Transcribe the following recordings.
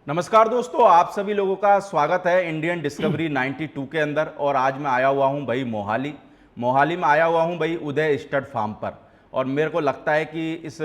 नमस्कार दोस्तों, आप सभी लोगों का स्वागत है इंडियन डिस्कवरी 92 के अंदर। और आज मैं आया हुआ हूं भाई मोहाली में आया हुआ हूं भाई उदय स्टड फार्म पर। और मेरे को लगता है कि इस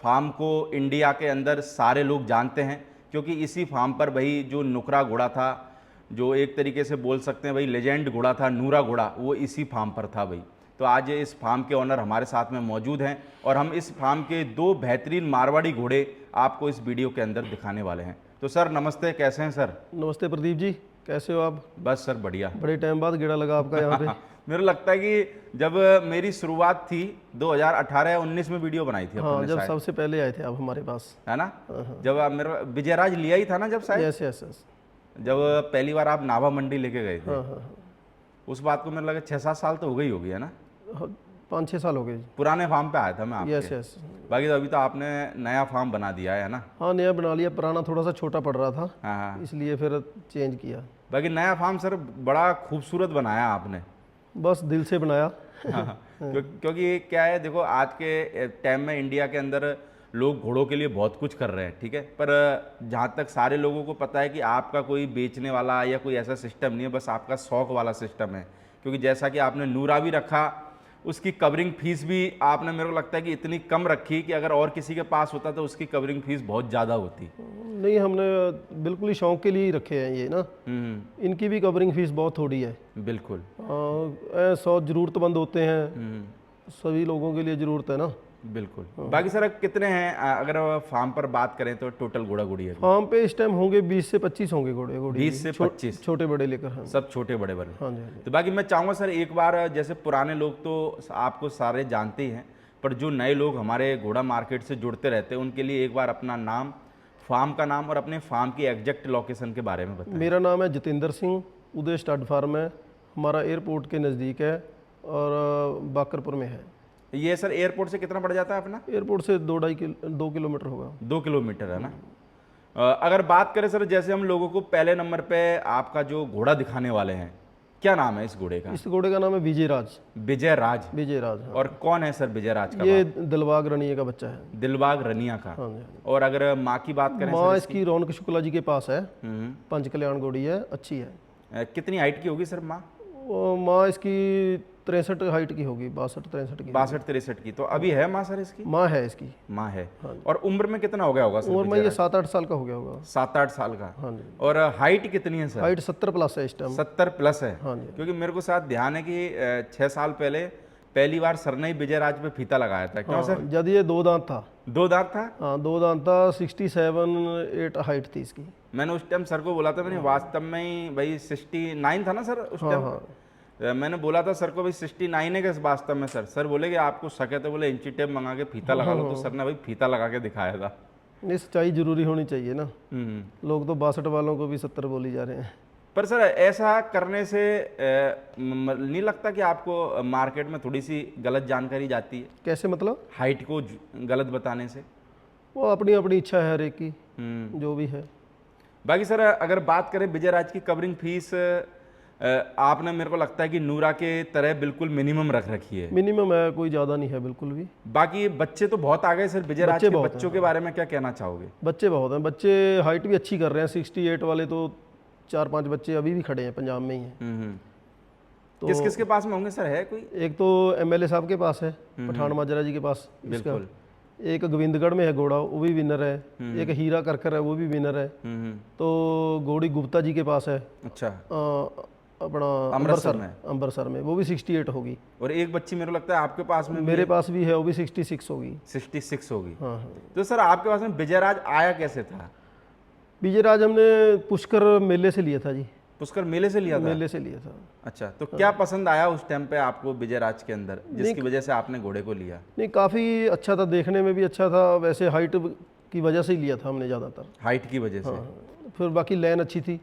फार्म को इंडिया के अंदर सारे लोग जानते हैं, क्योंकि इसी फार्म पर भाई जो नुकरा घोड़ा था, जो एक तरीके से बोल सकते हैं भाई लेजेंड घोड़ा था, नूरा घोड़ा, वो इसी फार्म पर था भाई। तो आज इस फार्म के ओनर हमारे साथ में मौजूद हैं और हम इस फार्म के दो बेहतरीन मारवाड़ी घोड़े आपको इस वीडियो के अंदर दिखाने वाले हैं। तो सर नमस्ते, कैसे हैं सर? नमस्ते प्रदीप जी, कैसे हो आप? बस सर बढ़िया। बड़े टाइम बाद गेड़ा लगा आपका यहाँ पे। मेरे लगता है कि जब मेरी शुरुआत थी 2018-19 में वीडियो बनाई थी हाँ, अपन ने जब शायद, सबसे पहले आए थे आप हमारे पास। है ना? जब आप मेरा विजयराज लिया ही था ना, जब शायद यस यस यस। जब पहली बार आप नाभा मंडी लेके गए थे, हाँ हाँ उस बात को मेरे लगा 6-7 साल तो हो गई होगी, है ना? हाँ, 5-6 साल हो गए जी। पुराने फार्म पे आया था मैं यस आपके। यस। बाकी तो अभी तो आपने नया फार्म बना दिया है ना? हाँ, नया बना लिया, पुराना थोड़ा सा छोटा पड़ रहा था, हाँ हाँ। इसलिए फिर चेंज किया। बाकी नया फार्म सर बड़ा खूबसूरत बनाया आपने। बस दिल से बनाया। हाँ, क्योंकि क्या है, देखो आज के टाइम में इंडिया के अंदर लोग घोड़ों के लिए बहुत कुछ कर रहे हैं, ठीक है, पर जहाँ तक सारे लोगों को पता है कि आपका कोई बेचने वाला या कोई ऐसा सिस्टम नहीं है, बस आपका शौक वाला सिस्टम है। क्योंकि जैसा कि आपने नूरा भी रखा, उसकी कवरिंग फीस भी आपने, मेरे को लगता है कि इतनी कम रखी कि अगर और किसी के पास होता तो उसकी कवरिंग फीस बहुत ज़्यादा होती। नहीं, हमने बिल्कुल ही शौक के लिए ही रखे हैं ये ना। इनकी भी कवरिंग फीस बहुत थोड़ी है। बिल्कुल। 100 ज़रूरतमंद होते हैं, सभी लोगों के लिए ज़रूरत है ना। बिल्कुल। बाकी सर कितने हैं, अगर फार्म पर बात करें तो टोटल घोड़ा घोड़ी है? फार्म पे इस टाइम होंगे 20 से 25 होंगे घोड़े घोड़ी। 20 से 25 छोटे बड़े लेकर। हाँ सब छोटे बड़े बड़े। हाँ जी हाँ जी। तो बाकी मैं चाहूँगा सर एक बार, जैसे पुराने लोग तो आपको सारे जानते ही हैं, पर जो नए लोग हमारे घोड़ा मार्केट से जुड़ते रहते हैं उनके लिए एक बार अपना नाम, फार्म का नाम और अपने फार्म की एग्जैक्ट लोकेशन के बारे में बताएं। मेरा नाम है जितेंद्र सिंह, उदय स्टड फार्म है, हमारा एयरपोर्ट के नज़दीक है और बाकरपुर में है। ये सर एयरपोर्ट से कितना पड़ जाता है अपना? एयरपोर्ट से 2 किलोमीटर होगा। 2 किलोमीटर है ना? अगर बात करें सर, जैसे हम लोगों को पहले नंबर पे आपका जो घोड़ा दिखाने वाले हैं, क्या नाम है इस घोड़े का? इस घोड़े का नाम है विजयराज। विजयराज। विजयराज, हाँ। और कौन है सर विजयराज का? ये दिलबाग रनिया का बच्चा है। दिलबाग रनिया का। हाँ जी हाँ जी। और अगर माँ की बात करें माँ सर इसकी रौनक शुक्ला जी के पास है, हम्म, पंचकल्याण घोड़ी है, अच्छी है। कितनी हाइट की होगी सर माँ? वो माँ इसकी 63 हाइट की होगी, 62-63 की। 62-63 की। तो अभी है माँ सर इसकी? माँ है इसकी। माँ है। हाँ। और उम्र में कितना हो गया होगा सर? उम्र में ये 7-8 साल का हो गया होगा। 7-8 साल का। हाँ जी। और हाइट कितनी है सर? हाइट 70 प्लस है इस टाइम। 70 प्लस है। हाँ जी। क्योंकि मेरे को साथ ध्यान है कि 6 साल पहले पहली बार सर ने ही विजयराज पे फीता लगाया था, क्यों सर? जब ये 2 दांत था। 2 दांत था? हाँ, 2 दांत था, 67-8 हाइट थी इसकी। मैंने उस टाइम सर को बोला था, मैंने वास्तव में ही भाई 69 था ना सर उस टाइम? हाँ। मैंने बोला था सर को भाई 69 है कि वास्तव में? सर बोले कि आपको शक है तो बोले इंची टेप मंगा के फीता लगा लो। तो सर ने भाई फीता लगा के दिखाया था। नहीं, सच्चाई जरूरी होनी चाहिए ना। लोग तो 62 वालों को भी 70 बोली जा रहे हैं। पर सर ऐसा करने से नहीं लगता कि आपको मार्केट में थोड़ी सी गलत जानकारी जाती है? कैसे मतलब? हाइट को गलत बताने से? वो अपनी अपनी इच्छा है हर एक की, जो भी है। बाकी सर अगर बात करें विजयराज की कवरिंग फीस, आपने मेरे को लगता है कि नूरा के तरह बिल्कुल मिनिमम रख रखी है। मिनिमम है, कोई ज़्यादा नहीं है बिल्कुल भी। बाकी बच्चे तो बहुत आ गए सर विजयराज के। बच्चों के बारे में क्या कहना चाहोगे? बच्चे बहुत हैं, बच्चे हाइट भी अच्छी कर रहे हैं। 68 वाले तो 4-5 बच्चे अभी भी खड़े हैं, पंजाब में ही हैं। तो किस किस के पास में होंगे सर? है कोई? एक तो MLA साहब के पास है, पठान माजरा जी के पास इसका। बिल्कुल। एक गोविंदगढ़ में है घोड़ा, वो भी विनर है। एक हीरा करकर है, वो भी विनर है। तो घोड़ी गुप्ता जी के पास है। अच्छा। अपना अमृतसर में वो भी 68 होगी। और एक बच्ची मेरे को लगता है आपके पास में मेरे पास भी है, वो भी 66 होगी। 66 होगी। हाँ हाँ। तो सर आपके पास में विजयराज आया कैसे था? विजयराज हमने पुष्कर मेले से लिया था जी। पुष्कर मेले से लिया था? मेले से लिया था। अच्छा, तो क्या पसंद आया उस टाइम पे आपको विजयराज के अंदर, जिसकी वजह से आपने घोड़े को लिया? नहीं, काफ़ी अच्छा था, देखने में भी अच्छा था। वैसे हाइट की वजह से ही लिया था हमने ज़्यादातर। हाइट की वजह से? हाँ। फिर बाकी लाइन अच्छी थी।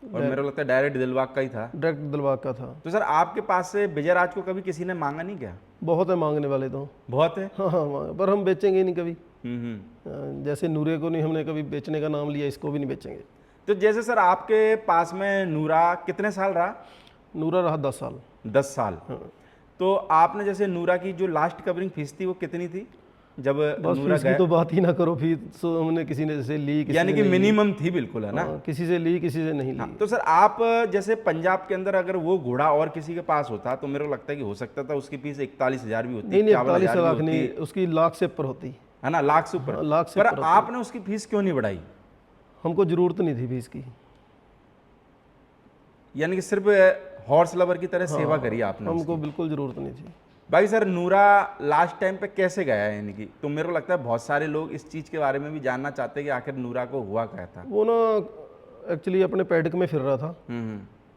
और मेरे को लगता है डायरेक्ट दिलबाग का ही था। डायरेक्ट दिलबाग का था। तो सर आपके पास से विजयराज को कभी किसी ने मांगा नहीं क्या? बहुत है मांगने वाले तो। बहुत है? हाँ हाँ, पर हम बेचेंगे ही नहीं कभी। हम्म। जैसे नूरे को नहीं हमने कभी बेचने का नाम लिया, इसको भी नहीं बेचेंगे। तो जैसे सर आपके पास में नूरा कितने साल रहा? नूरा रहा 10 साल। 10 साल। तो आपने जैसे नूरा की जो लास्ट कवरिंग फीस थी वो कितनी थी जब बस नूरा फीस की गया? तो बात ही ना करो, फीस तो हमने किसी ने से ली, किसी यानी से कि नहीं ली। मिनिमम थी बिल्कुल, है ना? हाँ, किसी से ली, किसी से नहीं ली। तो सर आप जैसे पंजाब के अंदर अगर वो घोड़ा और किसी के पास होता तो मेरे को लगता है कि हो सकता था उसकी फीस 41,000 भी होती, नहीं नहीं, 51,000 भी 41 लाख होती, नहीं, उसकी लाख से ऊपर होती। है ना, लाख से ऊपर। हाँ, लाख से पर ऊपर होती। आपने उसकी फीस क्यों नहीं बढ़ाई? हमको जरूरत नहीं थी फीस की। यानी कि सिर्फ हॉर्स लवर की तरह सेवा करी आपने हमको उसकी। बिल्कुल जरूरत नहीं थी। भाई सर नूरा लास्ट टाइम पे कैसे गया है? यानी कि तो मेरे को लगता है बहुत सारे लोग इस चीज़ के बारे में भी जानना चाहते हैं कि आखिर नूरा को हुआ क्या था। वो ना एक्चुअली अपने पैडक में फिर रहा था,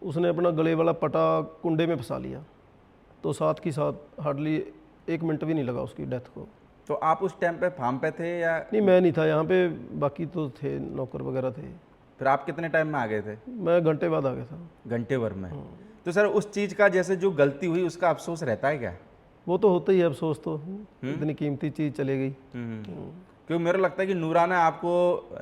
उसने अपना गले वाला पटा कुंडे में फंसा लिया, तो साथ की साथ हार्डली 1 मिनट भी नहीं लगा उसकी डेथ को। तो आप उस टाइम पे फार्म पे थे या? नहीं, मैं नहीं था यहाँ पे, बाकी तो थे, नौकर वगैरह थे। फिर आप कितने टाइम में आ गए थे? मैं घंटे बाद आ गया था। घंटे भर में? तो सर उस चीज़ का जैसे जो गलती हुई उसका अफसोस रहता है क्या? वो तो होता ही है अफसोस तो, इतनी कीमती चीज़ चले गई। क्योंकि मेरे को लगता है कि नूरा ने आपको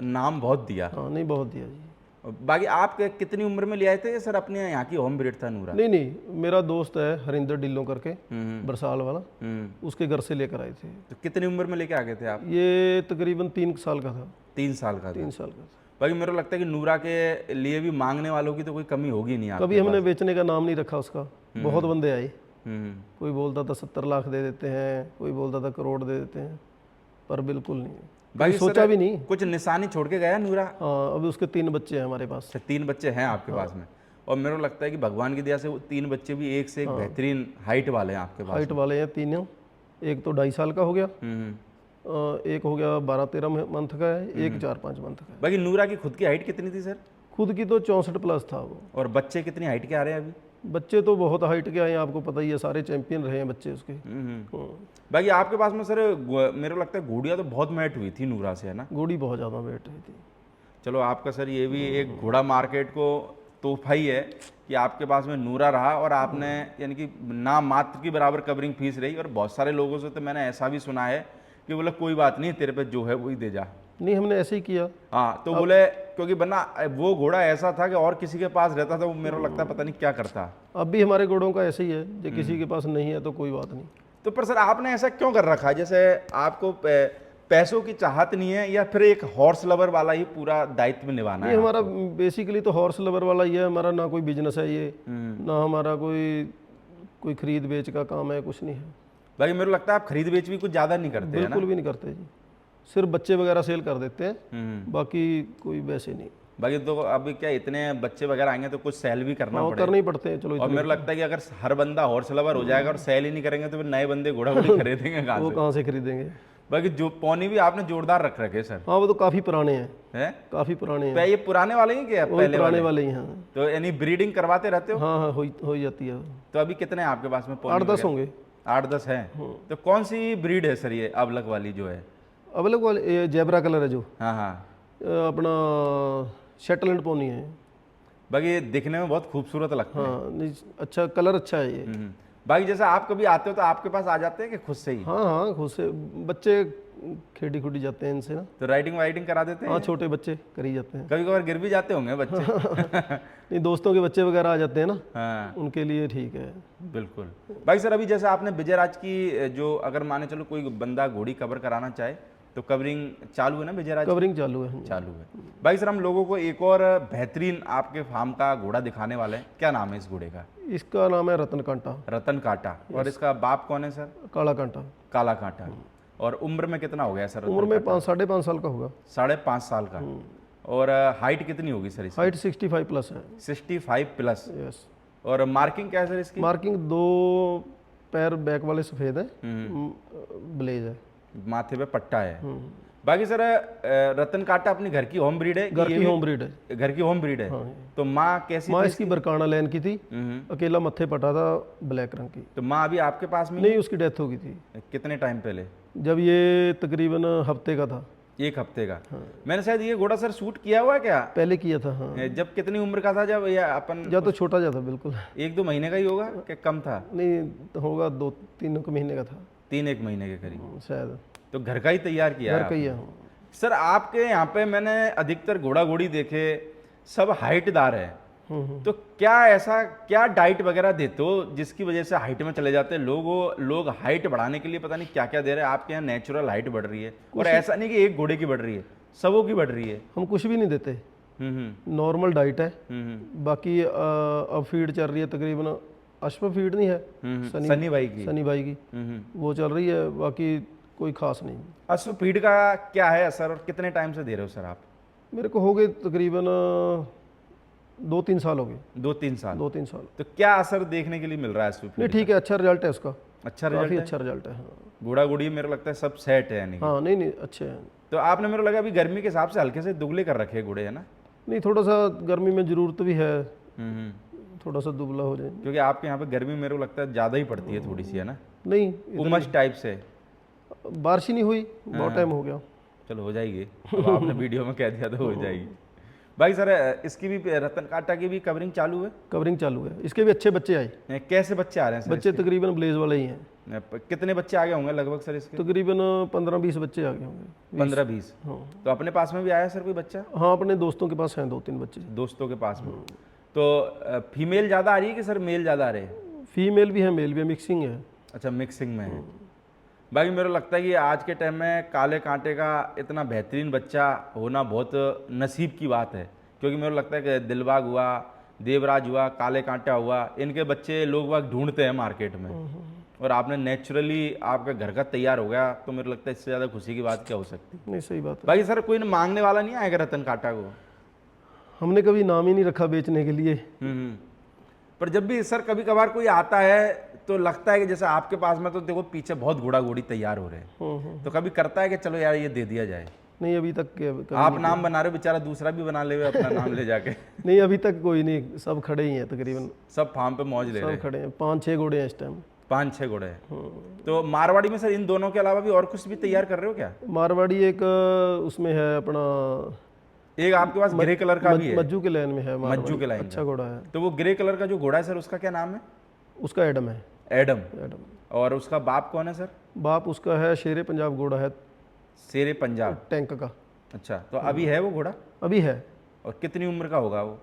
नाम बहुत दिया। हाँ, नहीं बहुत दिया जी। बाकी आप कितनी उम्र में ले आए थे? सर अपने यहाँ की होम ब्रीड था नूरा? नहीं नहीं, मेरा दोस्त है हरिंदर डिल्लो करके, बरसाल वाला, हम्म। उसके घर से लेकर आए थे। तो कितनी उम्र में लेके आ गए थे आप? ये तकरीबन 3 साल का था। 3 साल का था। 3 साल का था। बाकी मेरे को लगता है कि नूरा के लिए भी मांगने वालों की तो कोई कमी होगी नहीं आपके कभी हमने पास। बेचने का नाम नहीं रखा उसका। बहुत बंदे आए, हम्म। कोई बोलता था 70 लाख दे देते हैं, कोई बोलता था करोड़ दे देते हैं, पर बिल्कुल नहीं, बाकी कभी सोचा भी नहीं। कुछ निशानी छोड़ के गया नूरा? हाँ, अभी उसके 3 बच्चे हैं हमारे पास। अच्छा, 3 बच्चे हैं आपके पास में? और मेरे को लगता है कि भगवान की दया से वो 3 बच्चे भी एक से एक बेहतरीन हाइट वाले हैं आपके पास। हाइट वाले हैं तीनों। एक तो 2.5 साल का हो गया, हम्म। एक हो गया 12-13 मंथ का है, एक 4-5 मंथ का है। बाकी नूरा की खुद की हाइट कितनी थी सर? खुद की तो 64 प्लस था वो। और बच्चे कितनी हाइट के आ रहे हैं अभी? बच्चे तो बहुत हाइट के आए हैं, आपको पता ही है, सारे चैंपियन रहे हैं बच्चे उसके। बाकी आपके पास में सर मेरे को लगता है घोड़िया तो बहुत मैट हुई थी नूरा से, है ना? घोड़ी बहुत ज़्यादा बैठ रही थी। चलो आपका सर ये भी एक घोड़ा मार्केट को तोहफा ही है कि आपके पास में नूरा रहा और आपने यानी कि ना मात्र की बराबर कवरिंग फीस रही। और बहुत सारे लोगों से तो मैंने ऐसा भी सुना है कि बोले कोई बात नहीं, तेरे पे जो है वही दे जा। नहीं, हमने ऐसे ही किया। हाँ, तो बोले क्योंकि वरना वो घोड़ा ऐसा था कि और किसी के पास रहता था वो मेरे को लगता है पता नहीं क्या करता। अब भी हमारे घोड़ों का ऐसे ही है, जो किसी के पास नहीं है तो कोई बात नहीं। तो पर सर आपने ऐसा क्यों कर रखा है? जैसे आपको पैसों की चाहत नहीं है या फिर एक हॉर्स लवर वाला ही पूरा दायित्व निभाना ये है? हमारा बेसिकली तो हॉर्स लवर वाला ही है हमारा, ना कोई बिजनेस है ये, ना हमारा कोई कोई खरीद बेच का काम है, कुछ नहीं है। बाकी मेरे को लगता है आप खरीद बेच भी कुछ ज़्यादा नहीं करते हैं ना? बिल्कुल भी नहीं करते जी, सिर्फ बच्चे वगैरह सेल कर देते हैं, बाकी कोई वैसे नहीं। बाकी तो अभी क्या इतने बच्चे वगैरह आएंगे तो कुछ सेल भी करना हाँ, पड़ेगा। करने ही पड़ते हैं। चलो और मेरे को लगता है कि अगर हर बंदा हॉर्स लवर हो जाएगा और सेल ही नहीं करेंगे तो फिर नए बंदे घोड़ा घोड़ी खरीदेंगे कहाँ वो से? कहाँ से खरीदेंगे। बाकी जो पौनी भी आपने जोरदार रख रखे सर। हाँ, वो तो काफ़ी पुराने हैं, हैं? काफ़ी पुराने हैं। ये पुराने वाले ही क्या वो पहले पुराने वाले? वाले ही हैं। तो यानी ब्रीडिंग करवाते रहते हो? हाँ हाँ, हो ही जाती है। तो अभी कितने हैं आपके पास में पौनी? 8-10 होंगे। 8-10 हैं। तो कौन सी ब्रीड है सर ये अबलक वाली जो है? अवेलेबल वाले ये जेब्रा कलर है जो, हाँ हाँ। अपना शेटलैंड पोनी है। बाकी ये दिखने में बहुत खूबसूरत लगता है। हाँ, नहीं, अच्छा कलर अच्छा है ये। बाकी जैसे आप कभी आते हो तो आपके पास आ जाते हैं कि खुद से ही? हाँ हाँ, खुद से बच्चे खेड़ी खुड़ी जाते हैं इनसे ना। तो राइडिंग वाइडिंग करा देते हैं? हाँ, छोटे बच्चे कर ही जाते हैं। कभी कभार गिर भी जाते होंगे बच्चे? नहीं, दोस्तों के बच्चे वगैरह आ जाते हैं ना, हाँ उनके लिए ठीक है। बिल्कुल। भाई सर अभी जैसे आपने विजयराज की जो अगर माने चलो कोई बंदा घोड़ी कवर कराना चाहे तो कवरिंग चालू है ना विजयराज? कवरिंग चालू है। चालू है। भाई सर हम लोगों को एक और बेहतरीन आपके फार्म का घोड़ा दिखाने वाले हैं। क्या नाम है इस घोड़े का? इसका नाम है रतन कांटा। रतन कांटा। और इसका बाप कौन है सर? काला कांटा। काला कांटा। और उम्र में कितना हो गया सर? उम्र में 5-5.5 साल का होगा। 5.5 साल का। और हाइट कितनी होगी सर इसकी? हाइट 65 प्लस है। 65 प्लस। यस। और मार्किंग क्या है सर इसकी? मार्किंग 2 पैर बैक वाले सफ़ेद है, ब्लेज है, माथे पे पट्टा है। बाकी सर रतन कांटा अपनी घर की होम ब्रीड है? घर की होम ब्रीड है। घर की होम ब्रीड है। हाँ। तो माँ कैसी माँ थी? इसकी बरकाना लैन की थी, अकेला मत्थे पटा था, ब्लैक रंग की। तो माँ अभी आपके पास में? नहीं, उसकी डेथ हो गई थी। कितने टाइम पहले? जब ये तकरीबन हफ्ते का था। 1 हफ्ते का। मैंने शायद ये घोड़ा सर शूट किया हुआ है क्या? पहले किया था। हाँ, जब कितनी उम्र का था जब या अपन? या तो छोटा जा था बिल्कुल। 1-2 महीने का ही होगा कि कम था? नहीं, तो होगा 2-3 महीने का था 3-1 महीने के करीब। शायद। तो घर का ही तैयार किया घर है का ही आपने? है। सर आपके यहाँ पे मैंने अधिकतर घोड़ा घोड़ी देखे, सब हाइटदार है। तो क्या ऐसा क्या डाइट वगैरह देते हो जिसकी वजह से हाइट में चले जाते हैं लोग हाइट बढ़ाने के लिए पता नहीं क्या क्या दे रहे हैं। आपके यहाँ नेचुरल हाइट बढ़ रही है, और ऐसा नहीं कि एक घोड़े की बढ़ रही है, सबों की बढ़ रही है। हम कुछ भी नहीं देते, हम्म नॉर्मल डाइट है। हम्म बाकी अब फीड चल रही है तकरीबन, अश्व फीड नहीं है, सनी भाई की। सनी भाई की, वो चल रही है, बाकी कोई खास नहीं। अश्व फीड का क्या है असर, और कितने टाइम से दे रहे हो सर आप? मेरे को हो गए तकरीबन 2-3 साल हो गए। 2-3 साल। 2-3 साल। तो क्या असर देखने के लिए मिल रहा है अश्व नहीं फीड? ठीक है, अच्छा रिजल्ट है उसका, अच्छा काफ़ी रिजल्ट है। अच्छा रिजल्ट है। हाँ घोड़ा घोड़ी मेरे को लगता है सब सेट है यानी कि। हाँ, नहीं नहीं अच्छे हैं। तो आपने मेरे को लगा अभी गर्मी के हिसाब से हल्के से दुबले कर रखे हैं घोड़े, है ना? नहीं थोड़ा सा गर्मी में ज़रूरत भी है, हम्म। थोड़ा सा दुबला हो जाए। क्योंकि आपके यहाँ पे गर्मी मेरे को लगता है ज़्यादा ही पड़ती है थोड़ी सी, है ना? नहीं उमस टाइप से। बारिश ही नहीं हुई, बहुत टाइम हो गया। चलो हो जाएगी, अब आपने वीडियो में कह दिया तो हो जाएगी। भाई सर इसकी भी रतन टाटा की भी कवरिंग चालू है? कवरिंग चालू है, इसके भी अच्छे बच्चे आए। कैसे बच्चे आ रहे हैं सर? बच्चे तकरीबन ब्लेज वाले ही हैं। कितने बच्चे आगे होंगे लगभग सर इसके? तकरीबन 15-20 बच्चे आ गए होंगे। 15-20। हाँ तो अपने पास में भी आया सर कोई बच्चा? हाँ, अपने दोस्तों के पास हैं 2-3 बच्चे। दोस्तों के पास में। तो फीमेल ज़्यादा आ रही है कि सर मेल ज़्यादा आ रहे हैं? फीमेल भी है, मेल भी है, मिक्सिंग है। अच्छा मिक्सिंग में है। बाकी मेरे को लगता है कि आज के टाइम में काले कांटे का इतना बेहतरीन बच्चा होना बहुत नसीब की बात है, क्योंकि मेरे को लगता है कि दिलबाग हुआ, देवराज हुआ, काले कांटा हुआ, इनके बच्चे लोग बाग ढूंढते हैं मार्केट में, और आपने नेचुरली आपका घर का तैयार हो गया, तो मेरे को लगता है इससे ज़्यादा खुशी की बात क्या हो सकती है? नहीं सही बात है। बाकी सर कोई मांगने वाला नहीं आएगा रतन कांटा को? हमने कभी नाम ही नहीं रखा बेचने के लिए। पर जब भी सर कभी कभार कोई आता है तो लगता है कि जैसे आपके पास में तो देखो पीछे बहुत घोड़ा घोड़ी तैयार हो रहे हैं, तो कभी करता है कि चलो यार ये दे दिया जाए? नहीं अभी तक कभी आप नाम बना रहे हो, बेचारा दूसरा भी बना ले अपना नाम ले जाके। नहीं अभी तक कोई नहीं, सब खड़े ही हैं तकरीबन, सब फार्म पे मौज ले रहे सब हैं। खड़े हैं। 5-6 घोड़े हैं इस टाइम। 5-6 घोड़े हैं। तो मारवाड़ी में सर इन दोनों के अलावा भी और कुछ भी तैयार कर रहे हो क्या? मारवाड़ी एक उसमें है अपना, एक आपके पास ग्रे कलर का भी है? मज्जू के लाइन में है मारवाड़ी, मज्जू के लाइन अच्छा घोड़ा है। तो वो ग्रे कलर का जो घोड़ा है सर उसका क्या नाम है? उसका एडम है। एडम। एडम। और उसका बाप कौन है सर? बाप उसका है शेरे पंजाब घोड़ा है, शेरे पंजाब। टैंक का। अच्छा, तो अभी है वो घोड़ा? अभी है। और कितनी उम्र का होगा वो?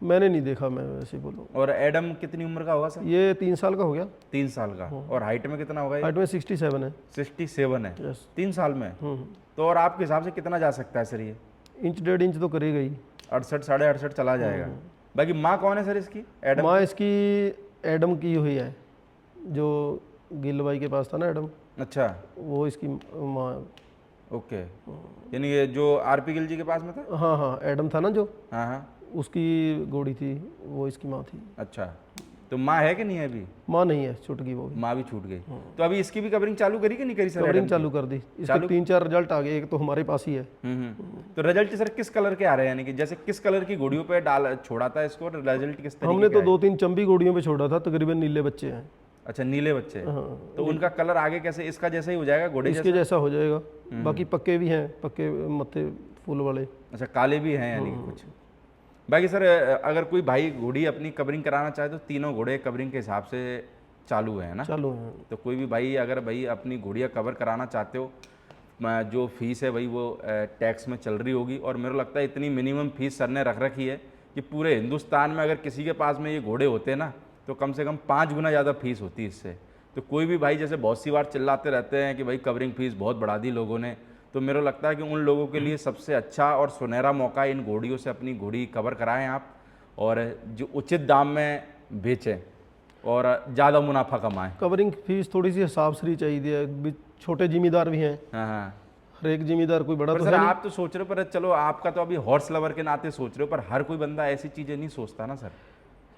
मैंने नहीं देखा, मैं वैसे ही बोलूँ। और एडम कितनी उम्र का होगा सर? ये 3 साल का हो गया। 3 साल का। और हाइट में कितना होगा ये? हाइट में 67 है। 67 है। यस। 3 साल में? तो और आपके हिसाब से कितना जा सकता है सर ये? 1.5 इंच तो करेगा ही। 68 68.5 चला जाएगा। बाकी माँ कौन है सर इसकी? एडम। माँ इसकी एडम की हुई है, जो गिल भाई के पास था ना एडम, अच्छा वो इसकी माँ। ओके, यानी ये जो आरपी गिल जी के पास में था? हाँ हाँ, एडम था ना जो, हाँ हाँ। उसकी घोड़ी थी, वो इसकी माँ थी। अच्छा, तो माँ है कि नहीं है अभी? माँ नहीं है, छूट गई वो भी। माँ भी छूट गई। तो अभी इसकी भी कवरिंग चालू करी कि नहीं करी सर? कवरिंग एडम की? चालू कर दी, इसके 3-4 रिजल्ट आ गए, एक तो हमारे पास ही है। तो रिजल्ट सर किस कलर के आ रहे हैं, यानी कि जैसे किस कलर की घोड़ियों पे डाल छोड़ा था इसको, रिजल्ट किस तरीके हमने के तो आए? 2-3 चंबी घोड़ियों पे छोड़ा था, तकरीबन नीले बच्चे हैं। अच्छा, नीले बच्चे। हाँ, तो उनका कलर आगे कैसे इसका जैसे ही हो जाएगा घोड़े इसके जैसा? जैसा हो जाएगा। बाकी पक्के भी हैं, पक्के मत्थे फूल वाले। अच्छा, काले भी हैं यानी कि कुछ। बाकी सर अगर कोई भाई घोड़ी अपनी कवरिंग कराना चाहे तो तीनों घोड़े कवरिंग के हिसाब से चालू है ना? चालू हैं। तो कोई भी भाई अगर भाई अपनी घोड़ियाँ कवर कराना चाहते हो, जो फीस है भाई वो टैक्स में चल रही होगी, और मेरे को लगता है इतनी मिनिमम फीस सर ने रख रखी है कि पूरे हिंदुस्तान में अगर किसी के पास में ये घोड़े होते ना तो कम से कम 5 गुना ज़्यादा फीस होती है इससे। तो कोई भी भाई जैसे बहुत सी बार चिल्लाते रहते हैं कि भाई कवरिंग फीस बहुत बढ़ा दी लोगों ने, तो मेरे को लगता है कि उन लोगों के लिए सबसे अच्छा और सुनहरा मौका है, इन घोड़ियों से अपनी घोड़ी कवर कराएं आप, और जो उचित दाम में बेचें और ज़्यादा मुनाफा कमाएं। कवरिंग फीस थोड़ी सी हिसाब से ही चाहिए, छोटे जिम्मेदार भी हैं, हाँ हाँ। हर एक जिम्मेदार कोई बड़ा पर तो सर है नहीं। आप तो सोच रहे हो, पर चलो आपका तो अभी हॉर्स लवर के नाते सोच रहे हो, पर हर कोई बंदा ऐसी चीज़ें नहीं सोचता ना सर।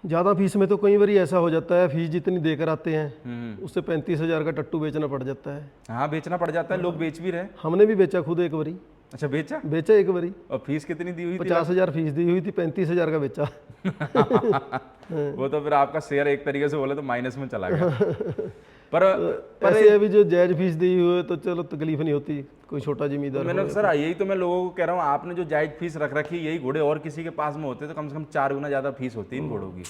ज़्यादा फीस में तो कई बार ऐसा हो जाता है, फीस जितनी देकर आते हैं उससे 35,000 का टट्टू बेचना पड़ जाता है। हाँ, बेचना पड़ जाता है, लोग बेच भी रहे। हमने भी बेचा खुद एक बारी। अच्छा, बेचा? बेचा एक बारी। और फीस कितनी दी हुई थी? 50,000 फीस दी हुई थी, 35,000 का बेचा। वो तो फिर आपका शेयर एक तरीके से बोले तो माइनस में चला गया। पर ऐसे अभी जो जायज फीस दी हुई है तो चलो तकलीफ नहीं होती, कोई छोटा जिम्मेदार मैंने सर यही तो मैं लोगों को कह रहा हूँ, आपने जो जायज फीस रख रखी यही घोड़े और किसी के पास में होते तो कम से कम 4 गुना ज़्यादा फीस होती इन घोड़ों की।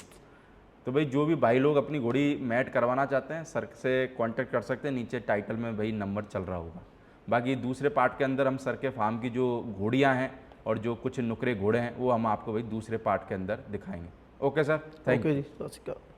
तो भाई जो भी भाई लोग अपनी घोड़ी मैट करवाना चाहते हैं सर से कांटेक्ट कर सकते हैं, नीचे टाइटल में भाई नंबर चल रहा होगा। बाकी दूसरे पार्ट के अंदर हम सर के फार्म की जो घोड़ियाँ हैं और जो कुछ नुकरे घोड़े हैं वो हम आपको भाई दूसरे पार्ट के अंदर दिखाएंगे। ओके सर, थैंक ओके जी, सत श्री अकाल।